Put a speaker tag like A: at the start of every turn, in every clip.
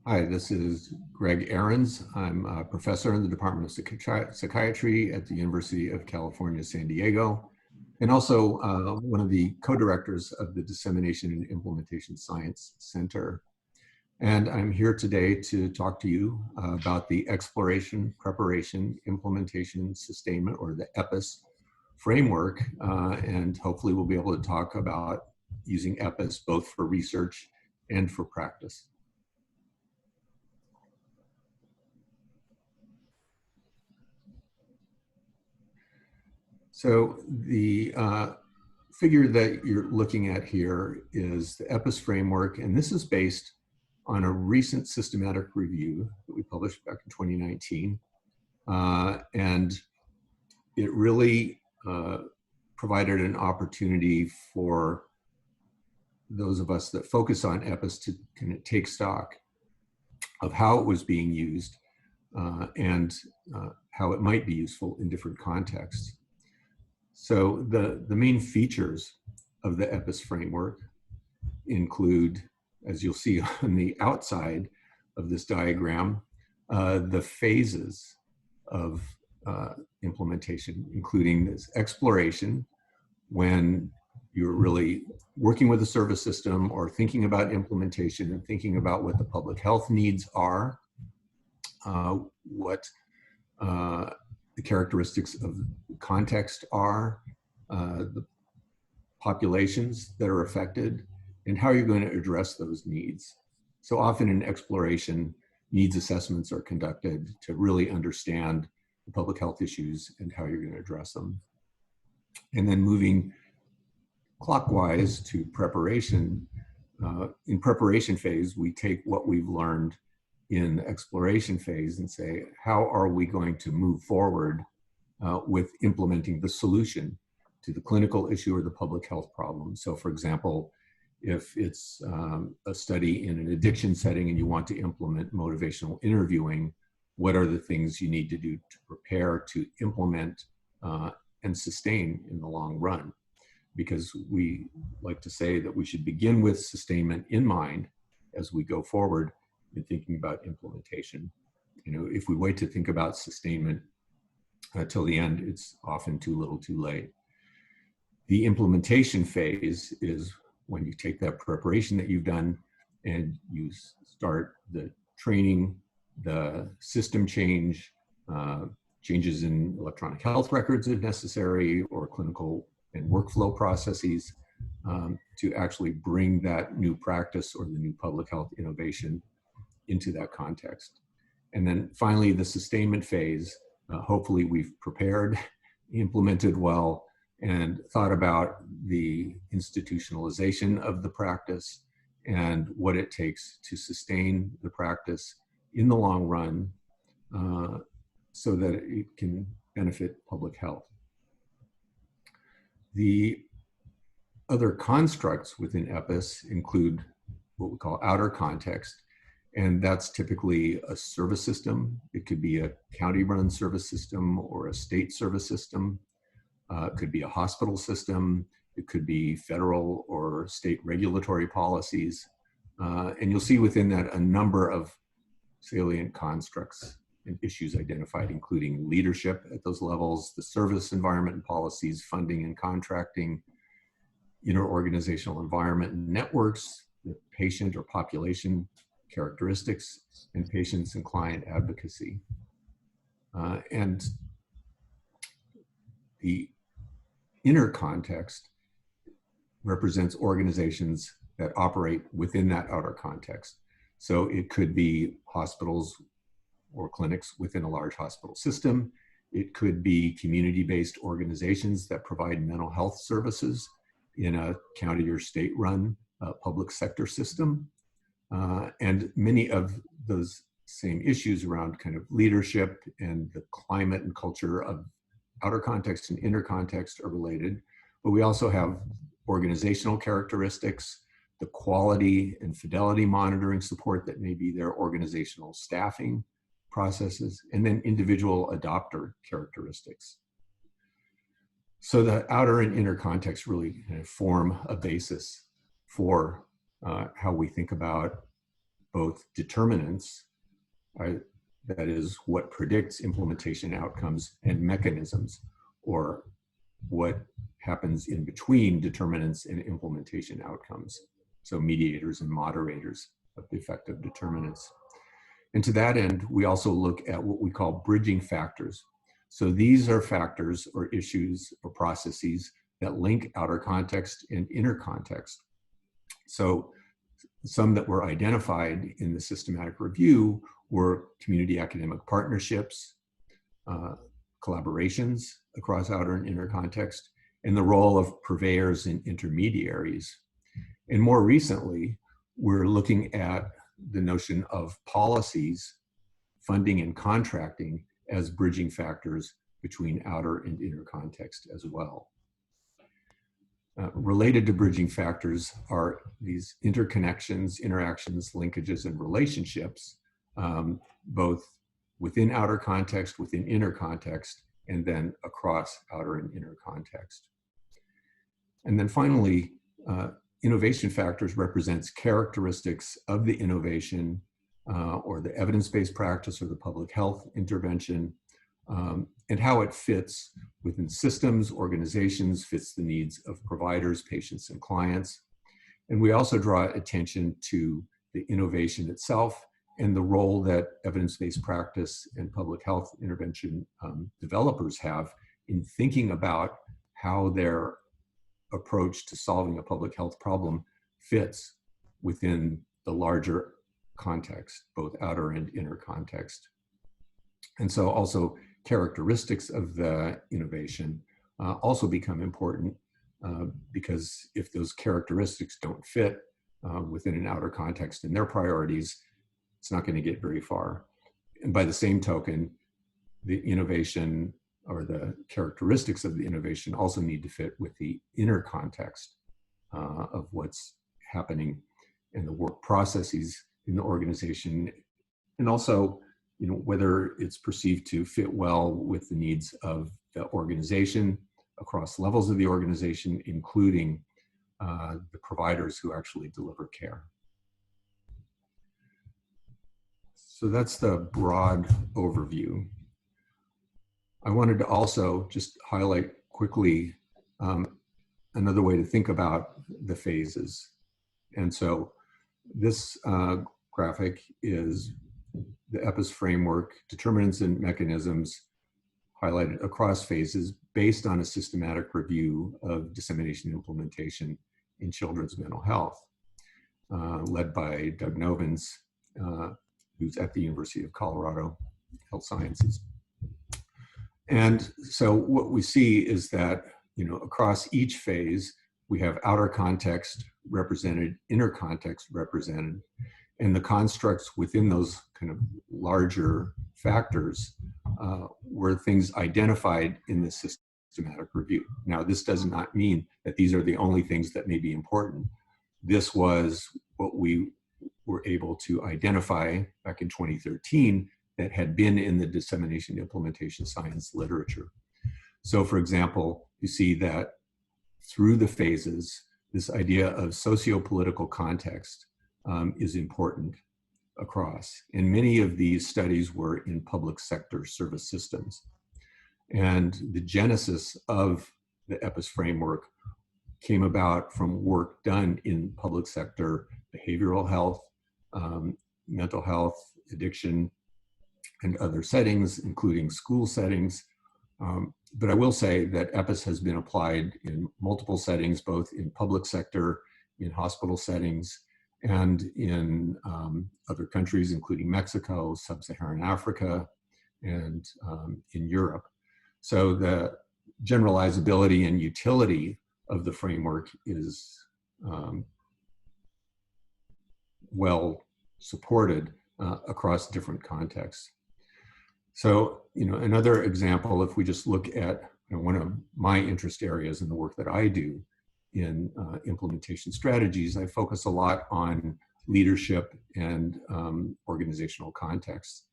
A: Hi, this is Greg Ahrens. I'm a professor in the Department of Psychiatry at the University of California, San Diego, and also one of the co-directors of the Dissemination and Implementation Science Center. And I'm here today to talk to you about the exploration, preparation, implementation, sustainment, or the EPIS framework. And hopefully we'll be able to talk about using EPIS both for research and for practice. So the figure that you're looking at here is the EPIS framework, and this is based on a recent systematic review that we published back in 2019. And it really provided an opportunity for those of us that focus on EPIS to kind of take stock of how it was being used and how it might be useful in different contexts. So the main features of the EPIS framework include, as you'll see on the outside of this diagram, the phases of implementation, including this exploration, when you're really working with a service system or thinking about implementation and thinking about what the public health needs are, what the characteristics of context are, the populations that are affected, and how you're going to address those needs. So often in exploration, needs assessments are conducted to really understand the public health issues and how you're going to address them. And then moving clockwise to preparation, in preparation phase, we take what we've learned in the exploration phase and say, how are we going to move forward with implementing the solution to the clinical issue or the public health problem? So for example, if it's a study in an addiction setting and you want to implement motivational interviewing, what are the things you need to do to prepare to implement and sustain in the long run? Because we like to say that we should begin with sustainment in mind as we go forward in thinking about implementation. You know, if we wait to think about sustainment till the end, it's often too little too late. The implementation phase is when you take that preparation that you've done and you start the training, the system change, changes in electronic health records if necessary, or clinical and workflow processes to actually bring that new practice or the new public health innovation into that context. And then finally, the sustainment phase, hopefully we've prepared, implemented well, and thought about the institutionalization of the practice and what it takes to sustain the practice in the long run so that it can benefit public health. The other constructs within EPIS include what we call outer context, and that's typically a service system. It could be a county-run service system or a state service system. It could be a hospital system. It could be federal or state regulatory policies. And you'll see within that a number of salient constructs and issues identified, including leadership at those levels, the service environment and policies, funding and contracting, inter-organizational environment and networks, the patient or population characteristics, and patients and client advocacy. And the inner context represents organizations that operate within that outer context. So it could be hospitals or clinics within a large hospital system. It could be community-based organizations that provide mental health services in a county or state-run public sector system. And many of those same issues around kind of leadership and the climate and culture of outer context and inner context are related, but we also have organizational characteristics, the quality and fidelity monitoring support that may be their organizational staffing processes, and then individual adopter characteristics. So the outer and inner context really kind of form a basis for how we think about both determinants, that is what predicts implementation outcomes, and mechanisms, or what happens in between determinants and implementation outcomes. So mediators and moderators of the effect of determinants. And to that end, we also look at what we call bridging factors. So these are factors or issues or processes that link outer context and inner context. So some that were identified in the systematic review were community academic partnerships, collaborations across outer and inner context, and the role of purveyors and intermediaries. And more recently, we're looking at the notion of policies, funding, and contracting as bridging factors between outer and inner context as well. Related to bridging factors are these interconnections, interactions, linkages, and relationships, both within outer context, within inner context, and then across outer and inner context. And then finally, innovation factors represents characteristics of the innovation or the evidence-based practice or the public health intervention, and how it fits within systems, organizations, fits the needs of providers, patients, and clients. And we also draw attention to the innovation itself and the role that evidence-based practice and public health intervention developers have in thinking about how their approach to solving a public health problem fits within the larger context, both outer and inner context. And so also characteristics of the innovation also become important because if those characteristics don't fit within an outer context and their priorities, it's not going to get very far. And by the same token, the innovation or the characteristics of the innovation also need to fit with the inner context of what's happening in the work processes in the organization, and also, you know, whether it's perceived to fit well with the needs of the organization across levels of the organization, including the providers who actually deliver care. So that's the broad overview. I wanted to also just highlight quickly another way to think about the phases. And so this graphic is the EPIS framework, determinants and mechanisms highlighted across phases based on a systematic review of dissemination and implementation in children's mental health, led by Doug Novins, who's at the University of Colorado Health Sciences. And so what we see is that, you know, across each phase, we have outer context represented, inner context represented, and the constructs within those kind of larger factors were things identified in the systematic review. Now, this does not mean that these are the only things that may be important. This was what we were able to identify back in 2013 that had been in the dissemination implementation science literature. So for example, you see that through the phases, this idea of socio-political context is important across. And many of these studies were in public sector service systems. And the genesis of the EPIS framework came about from work done in public sector behavioral health, mental health, addiction, and other settings, including school settings. But I will say that EPIS has been applied in multiple settings, both in public sector, in hospital settings, and in other countries, including Mexico, Sub-Saharan Africa, and in Europe. So the generalizability and utility of the framework is well supported across different contexts. So, you know, another example, if we just look at one of my interest areas in the work that I do in implementation strategies, I focus a lot on leadership and organizational context.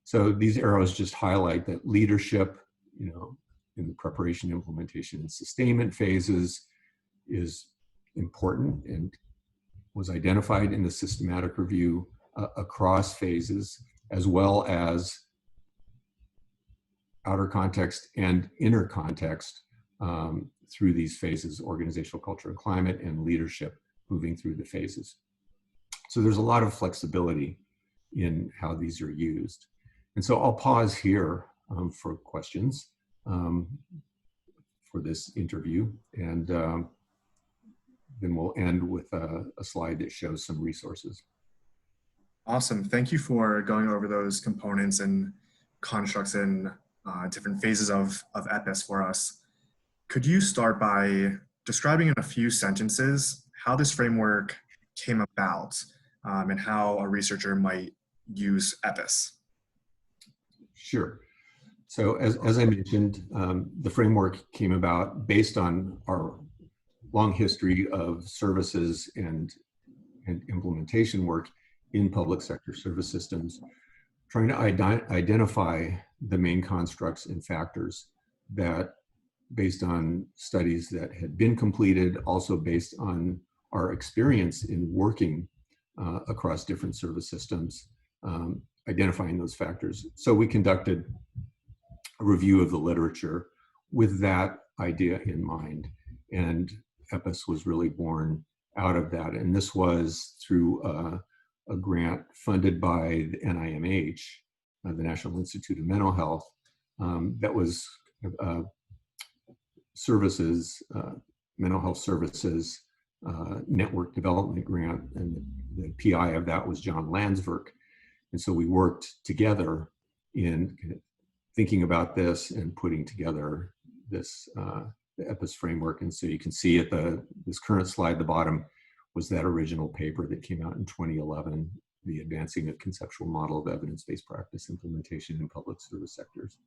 A: So these arrows just highlight that leadership, you know, in the preparation, implementation, and sustainment phases is important and was identified in the systematic review. across phases, as well as outer context and inner context through these phases: organizational culture and climate, and leadership moving through the phases. So there's a lot of flexibility in how these are used. And so I'll pause here for questions for this interview, and then we'll end with a slide that shows some resources.
B: Awesome. Thank you for going over those components and constructs and different phases of EPIS for us. Could you start by describing in a few sentences how this framework came about and how a researcher might use EPIS?
A: Sure. So as I mentioned, the framework came about based on our long history of services and implementation work in public sector service systems, trying to identify the main constructs and factors that, based on studies that had been completed, also based on our experience in working across different service systems, identifying those factors. So we conducted a review of the literature with that idea in mind, and EPIS was really born out of that. And this was through a grant funded by the NIMH, the National Institute of Mental Health, that was services, mental health services network development grant, and the PI of that was John Landsverk. And so we worked together in thinking about this and putting together this the EPIS framework. And so you can see at this current slide at the bottom was that original paper that came out in 2011, the Advancing a Conceptual Model of Evidence-Based Practice Implementation in Public Service Sectors.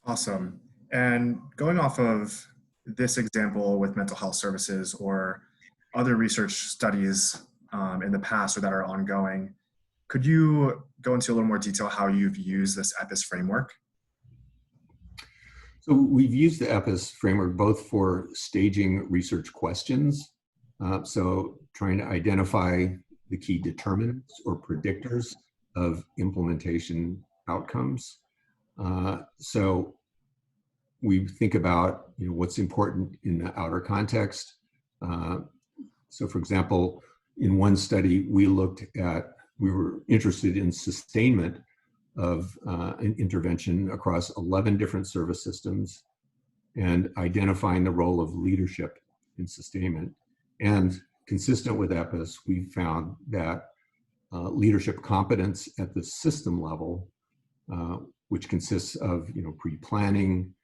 B: Awesome. And going off of this example with mental health services or other research studies in the past or that are ongoing, could you go into a little more detail how you've used this EPIS framework?
A: So we've used the EPIS framework both for staging research questions, so trying to identify the key determinants or predictors of implementation outcomes. So we think about what's important in the outer context. So for example, in one study, we were interested in sustainment of an intervention across 11 different service systems and identifying the role of leadership in sustainment. And consistent with EPIS, we found that leadership competence at the system level, which consists of pre-planning,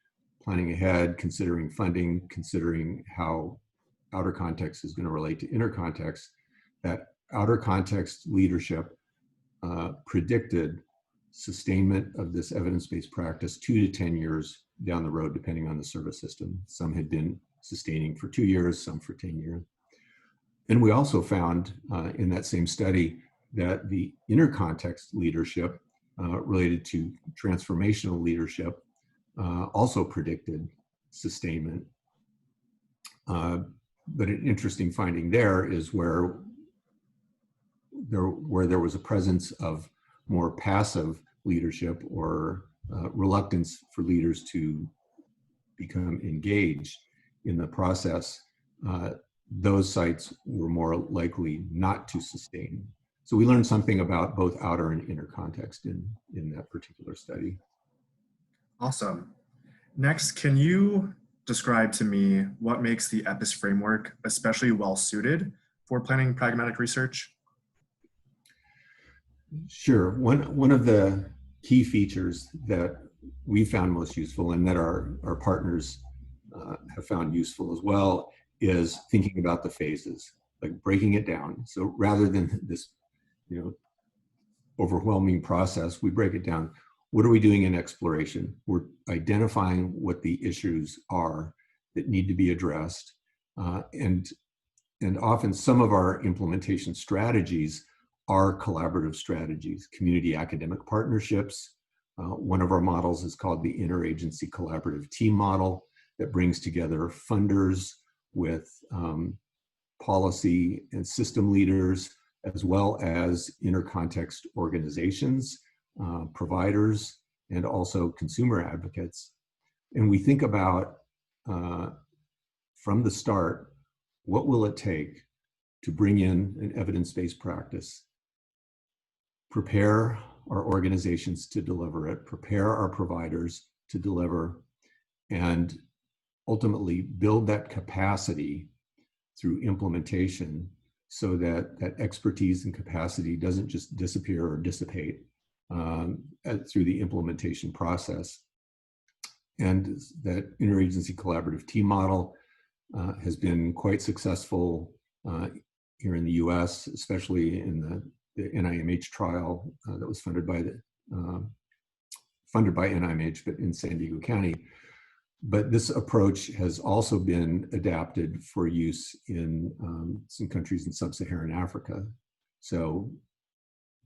A: planning ahead, considering funding, considering how outer context is going to relate to inner context, that outer context leadership predicted sustainment of this evidence-based practice 2 to 10 years down the road, depending on the service system. Some had been sustaining for 2 years, some for 10 years. And we also found in that same study that the inner context leadership related to transformational leadership also predicted sustainment. But an interesting finding there is where there was a presence of more passive leadership or reluctance for leaders to become engaged in the process, those sites were more likely not to sustain. So we learned something about both outer and inner context in that particular study.
B: Awesome. Next, can you describe to me what makes the EPIS framework especially well suited for planning pragmatic research?
A: Sure. One of the key features that we found most useful and that our partners have found useful as well is thinking about the phases, like breaking it down. So rather than this, overwhelming process, we break it down. What are we doing in exploration? We're identifying what the issues are that need to be addressed. And often some of our implementation strategies are collaborative strategies, community academic partnerships. One of our models is called the Interagency Collaborative Team Model that brings together funders with policy and system leaders as well as inter-context organizations, providers, and also consumer advocates. And we think about, from the start, what will it take to bring in an evidence-based practice, prepare our organizations to deliver it, prepare our providers to deliver, and ultimately build that capacity through implementation so that that expertise and capacity doesn't just disappear or dissipate through the implementation process. And that interagency collaborative team model has been quite successful here in the US, especially in the NIMH trial that was funded by NIMH, but in San Diego County. But this approach has also been adapted for use in some countries in sub-Saharan Africa. So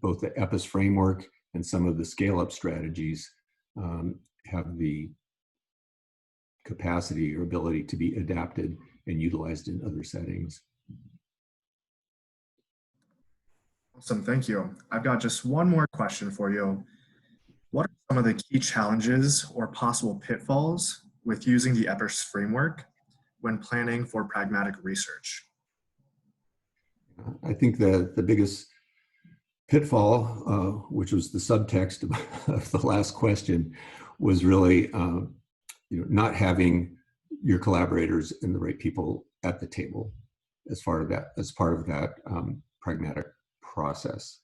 A: both the EPIS framework and some of the scale-up strategies have the capacity or ability to be adapted and utilized in other settings.
B: Awesome, thank you. I've got just one more question for you. What are some of the key challenges or possible pitfalls with using the EPIS framework when planning for pragmatic research?
A: I think the biggest pitfall, which was the subtext of the last question, was really not having your collaborators and the right people at the table as part of that pragmatic process.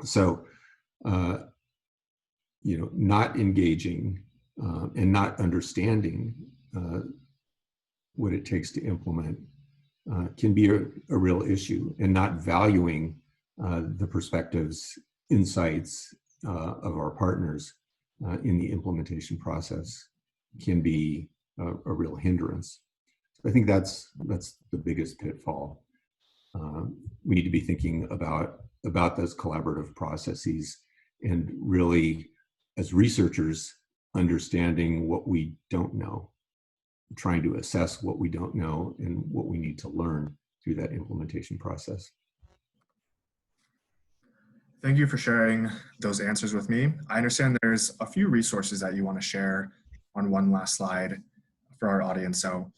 A: So, not engaging and not understanding what it takes to implement can be a real issue, and not valuing the perspectives, insights of our partners in the implementation process can be a real hindrance. So I think that's the biggest pitfall. We need to be thinking about those collaborative processes, and really, as researchers, understanding what we don't know, trying to assess what we don't know and what we need to learn through that implementation process.
B: Thank you for sharing those answers with me. I understand there's a few resources that you want to share on one last slide for our audience, so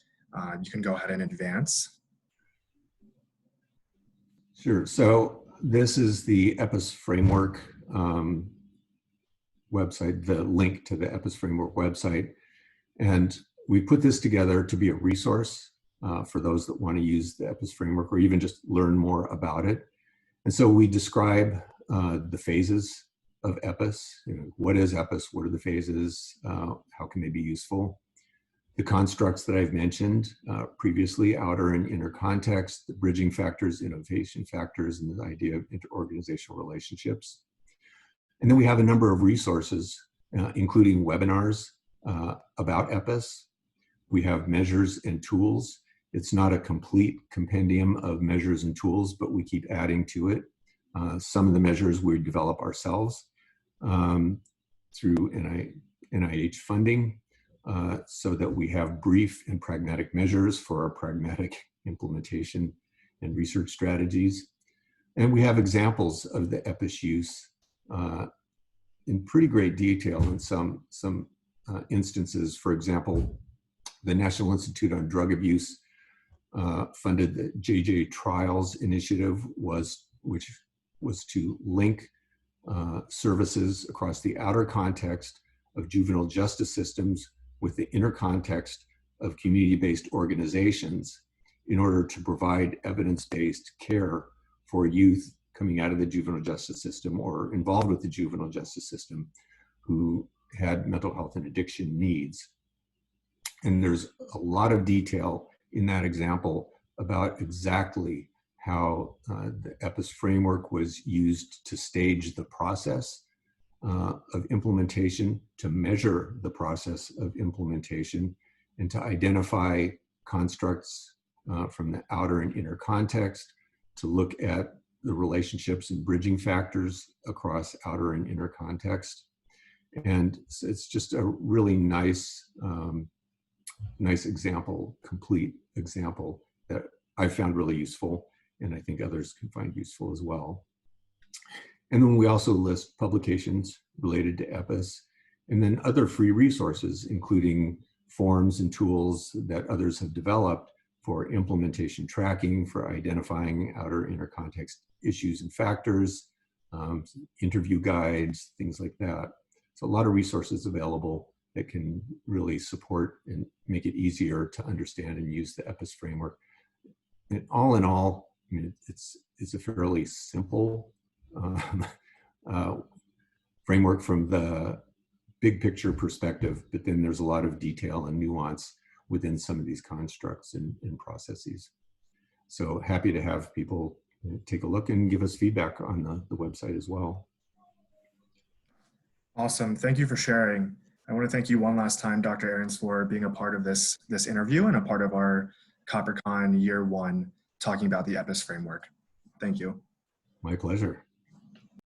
B: you can go ahead and advance.
A: Sure. So this is the EPIS framework website, the link to the EPIS framework website. And we put this together to be a resource for those that want to use the EPIS framework or even just learn more about it. And so we describe the phases of EPIS. What is EPIS? What are the phases? How can they be useful? The constructs that I've mentioned previously, outer and inner context, the bridging factors, innovation factors, and the idea of interorganizational relationships. And then we have a number of resources, including webinars about EPIS. We have measures and tools. It's not a complete compendium of measures and tools, but we keep adding to it. Some of the measures we develop ourselves through NIH funding, so that we have brief and pragmatic measures for our pragmatic implementation and research strategies. And we have examples of the EPIS use in pretty great detail in some instances. For example, the National Institute on Drug Abuse funded the JJ Trials Initiative, which was to link services across the outer context of juvenile justice systems with the inner context of community-based organizations in order to provide evidence-based care for youth coming out of the juvenile justice system or involved with the juvenile justice system who had mental health and addiction needs. And there's a lot of detail in that example about exactly how the EPIS framework was used to stage the process of implementation, to measure the process of implementation, and to identify constructs from the outer and inner context, to look at the relationships and bridging factors across outer and inner context. And it's just a really nice example, complete example that I found really useful and I think others can find useful as well. And then we also list publications related to EPIS, and then other free resources, including forms and tools that others have developed for implementation tracking, for identifying outer inner context issues and factors, interview guides, things like that. So a lot of resources available that can really support and make it easier to understand and use the EPIS framework. And all in all, I mean, it's a fairly simple framework from the big picture perspective, but then there's a lot of detail and nuance within some of these constructs and processes. So happy to have people take a look and give us feedback on the website as well.
B: Awesome. Thank you for sharing. I want to thank you one last time, Dr. Ahrens, for being a part of this interview and a part of our COPRH Con Year 1 talking about the EPIS framework. Thank you.
A: My pleasure.